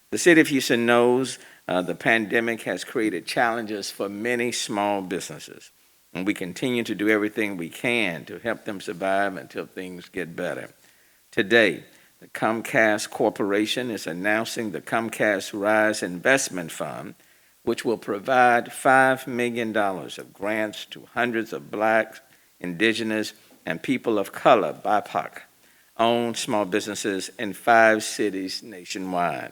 The City of Houston knows the pandemic has created challenges for many small businesses, and we continue to do everything we can to help them survive until things get better. Today, the Comcast Corporation is announcing the Comcast RISE Investment Fund, which will provide $5 million of grants to hundreds of Black, Indigenous, and people of color, BIPOC-Owned small businesses in 5 cities nationwide.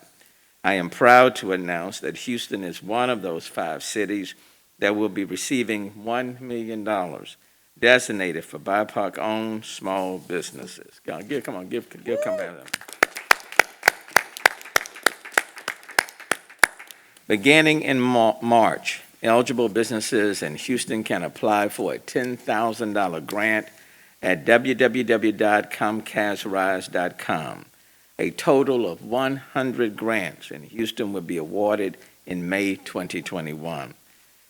I am proud to announce that Houston is one of those 5 cities that will be receiving $1 million designated for BIPOC-owned small businesses. Come on, give Comcast. Beginning in March, eligible businesses in Houston can apply for a $10,000 grant at www.comcastrise.com. A total of 100 grants in Houston will be awarded in May 2021.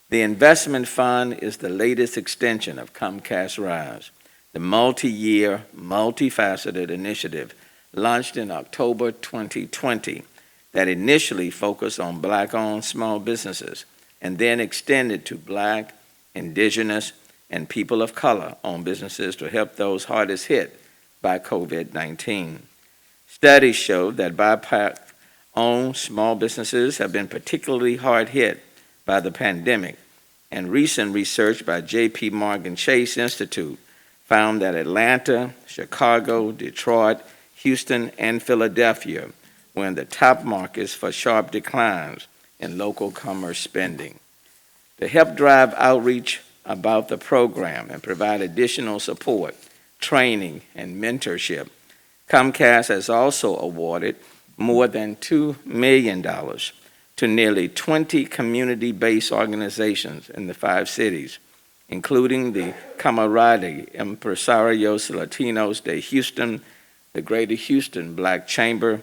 The investment fund is the latest extension of Comcast RISE, the multi-year, multi-faceted initiative launched in October 2020 that initially focused on Black-owned small businesses and then extended to Black, Indigenous, and people of color-owned businesses to help those hardest hit by COVID-19. Studies show that BIPOC-owned small businesses have been particularly hard hit by the pandemic, and recent research by J.P. Morgan Chase Institute found that Atlanta, Chicago, Detroit, Houston, and Philadelphia were in the top markets for sharp declines in local commerce spending. To help drive outreach about the program and provide additional support, training, and mentorship, Comcast has also awarded more than $2 million to nearly 20 community-based organizations in the 5 cities, including the Camarada Empresarios Latinos de Houston, the Greater Houston Black Chamber,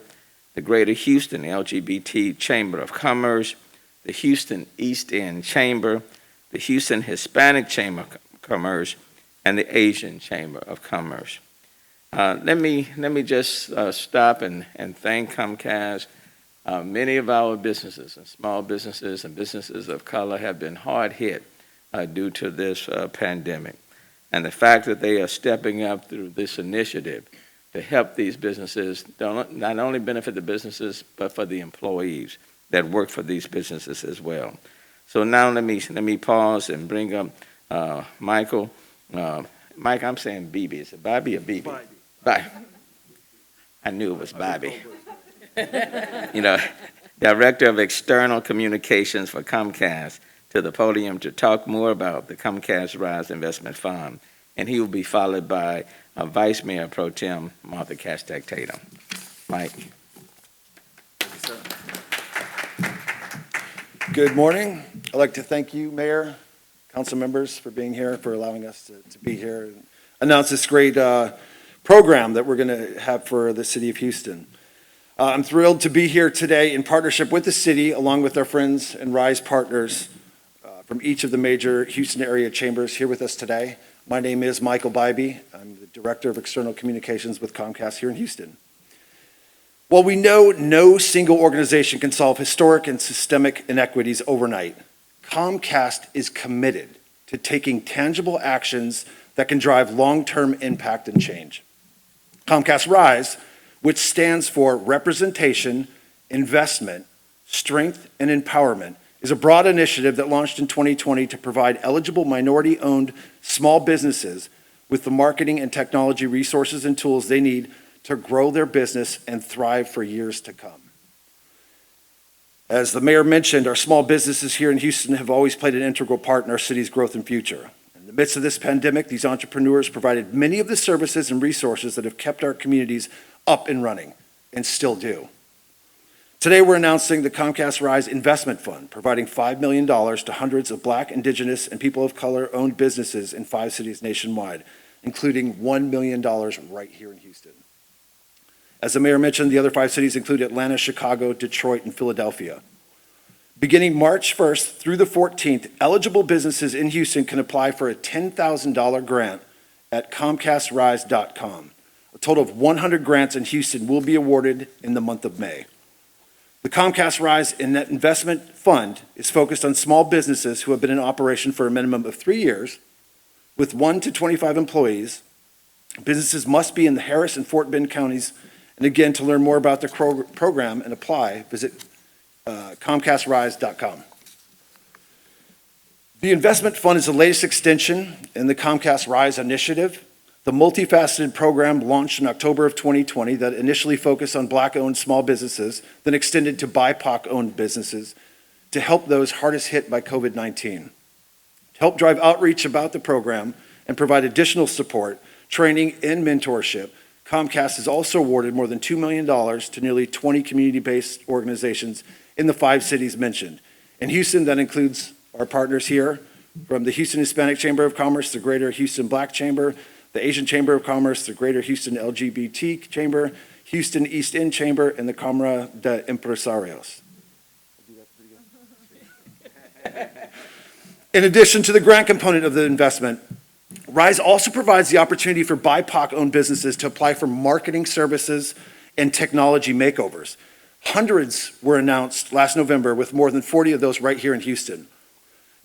the Greater Houston LGBT Chamber of Commerce, the Houston East End Chamber, the Houston Hispanic Chamber of Commerce, and the Asian Chamber of Commerce. Let me just stop and thank Comcast. Many of our businesses and small businesses and businesses of color have been hard hit due to this pandemic. And the fact that they are stepping up through this initiative to help these businesses not only benefit the businesses, but for the employees that work for these businesses as well. So now let me pause and bring up Michael. Mike, I'm saying Bibi. Is it Bobby or Bibi? Bye. I knew it was Bobby. Director of External Communications for Comcast, to the podium to talk more about the Comcast RISE Investment Fund. And he will be followed by Vice Mayor Pro Tem Martha Castek Tatum. Mike. Good morning. I'd like to thank you, Mayor, council members, for being here, for allowing us to be here and announce this great program that we're going to have for the City of Houston. I'm thrilled to be here today in partnership with the city, along with our friends and RISE partners from each of the major Houston area chambers here with us today. My name is Michael Bybee. I'm the Director of External Communications with Comcast here in Houston. While we know no single organization can solve historic and systemic inequities overnight, Comcast is committed to taking tangible actions that can drive long-term impact and change. Comcast RISE, which stands for Representation, Investment, Strength, and Empowerment, is a broad initiative that launched in 2020 to provide eligible minority-owned small businesses with the marketing and technology resources and tools they need to grow their business and thrive for years to come. As the mayor mentioned, our small businesses here in Houston have always played an integral part in our city's growth and future. In the midst of this pandemic, these entrepreneurs provided many of the services and resources that have kept our communities up and running, and still do. Today, we're announcing the Comcast RISE Investment Fund, providing $5 million to hundreds of Black, Indigenous, and people of color-owned businesses in 5 cities nationwide, including $1 million right here in Houston. As the mayor mentioned, the other 5 cities include Atlanta, Chicago, Detroit, and Philadelphia. Beginning March 1st through the 14th, eligible businesses in Houston can apply for a $10,000 grant at comcastrise.com. A total of 100 grants in Houston will be awarded in the month of May. The Comcast RISE Investment Fund is focused on small businesses who have been in operation for a minimum of 3 years with 1 to 25 employees. Businesses must be in the Harris and Fort Bend counties. And again, to learn more about the program and apply, visit ComcastRISE.com. The investment fund is the latest extension in the Comcast RISE initiative. The multi-faceted program launched in October of 2020 that initially focused on Black-owned small businesses, then extended to BIPOC-owned businesses to help those hardest hit by COVID-19. To help drive outreach about the program and provide additional support, training, and mentorship, Comcast has also awarded more than $2 million to nearly 20 community-based organizations in the 5 cities mentioned. In Houston, that includes our partners here from the Houston Hispanic Chamber of Commerce, the Greater Houston Black Chamber, the Asian Chamber of Commerce, the Greater Houston LGBT Chamber, Houston East End Chamber, and the Cámara de Empresarios. In addition to the grant component of the investment, RISE also provides the opportunity for BIPOC-owned businesses to apply for marketing services and technology makeovers. Hundreds were announced last November, with more than 40 of those right here in Houston.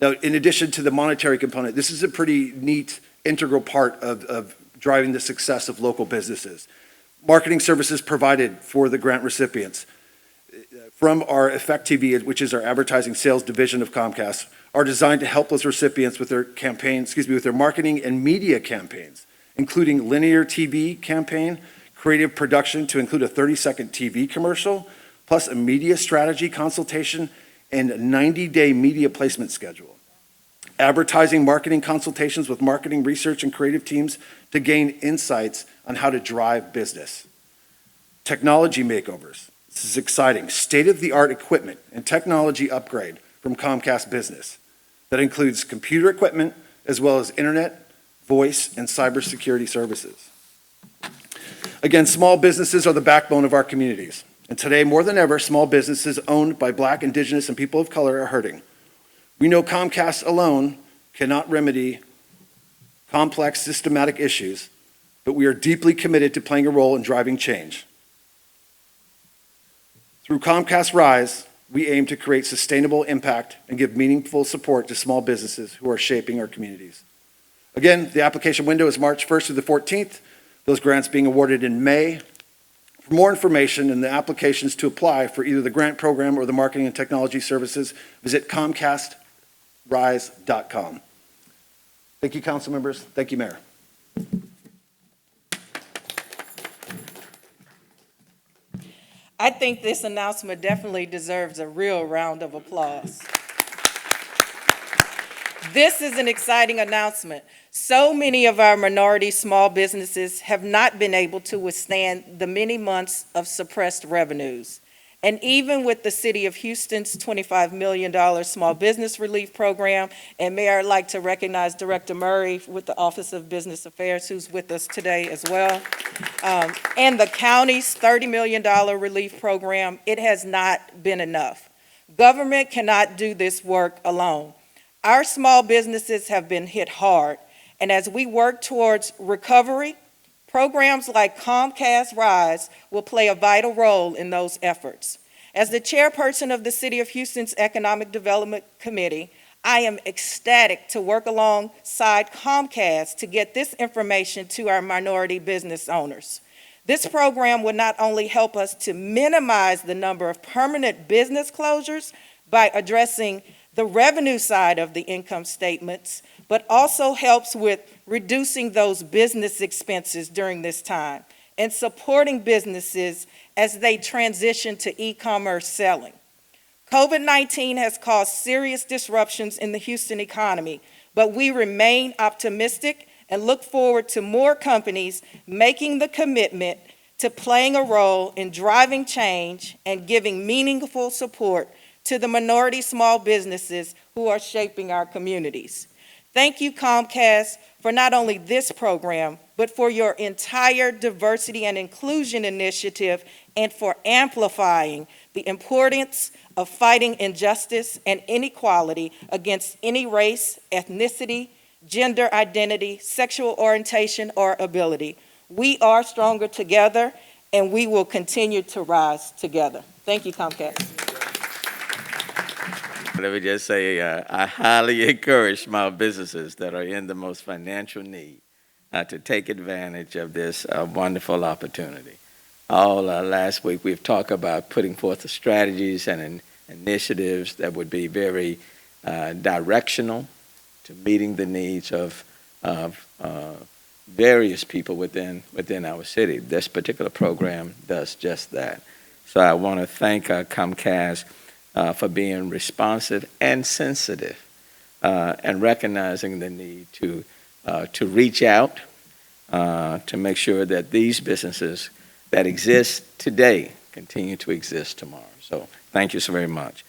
Now, in addition to the monetary component, this is a pretty neat, integral part of driving the success of local businesses. Marketing services provided for the grant recipients from our Effect TV, which is our advertising sales division of Comcast, are designed to help those recipients with their with their marketing and media campaigns, including linear TV campaign, creative production to include a 30-second TV commercial, plus a media strategy consultation and a 90-day media placement schedule. Advertising marketing consultations with marketing research and creative teams to gain insights on how to drive business. Technology makeovers. This is exciting. State-of-the-art equipment and technology upgrade from Comcast Business that includes computer equipment as well as internet, voice, and cybersecurity services. Again, small businesses are the backbone of our communities. And today, more than ever, small businesses owned by Black, Indigenous, and people of color are hurting. We know Comcast alone cannot remedy complex systematic issues, but we are deeply committed to playing a role in driving change. Through Comcast RISE, we aim to create sustainable impact and give meaningful support to small businesses who are shaping our communities. Again, the application window is March 1st through the 14th, those grants being awarded in May. For more information and the applications to apply for either the grant program or the marketing and technology services, visit ComcastRISE.com. Thank you, council members. Thank you, Mayor. I think this announcement definitely deserves a real round of applause. This is an exciting announcement. So many of our minority small businesses have not been able to withstand the many months of suppressed revenues. And even with the City of Houston's $25 million Small Business Relief Program, and Mayor, I'd like to recognize Director Murray with the Office of Business Affairs, who's with us today as well, and the county's $30 million relief program, it has not been enough. Government cannot do this work alone. Our small businesses have been hit hard, and as we work towards recovery, programs like Comcast RISE will play a vital role in those efforts. As the chairperson of the City of Houston's Economic Development Committee, I am ecstatic to work alongside Comcast to get this information to our minority business owners. This program will not only help us to minimize the number of permanent business closures by addressing the revenue side of the income statements, but also helps with reducing those business expenses during this time and supporting businesses as they transition to e-commerce selling. COVID-19 has caused serious disruptions in the Houston economy, but we remain optimistic and look forward to more companies making the commitment to playing a role in driving change and giving meaningful support to the minority small businesses who are shaping our communities. Thank you, Comcast, for not only this program, but for your entire diversity and inclusion initiative and for amplifying the importance of fighting injustice and inequality against any race, ethnicity, gender identity, sexual orientation, or ability. We are stronger together, and we will continue to rise together. Thank you, Comcast. Let me just say, I highly encourage small businesses that are in the most financial need to take advantage of this wonderful opportunity. All last week, we've talked about putting forth the strategies and initiatives that would be very directional to meeting the needs of various people within our city. This particular program does just that. So I want to thank Comcast for being responsive and sensitive and recognizing the need to reach out to make sure that these businesses that exist today continue to exist tomorrow. So thank you so very much.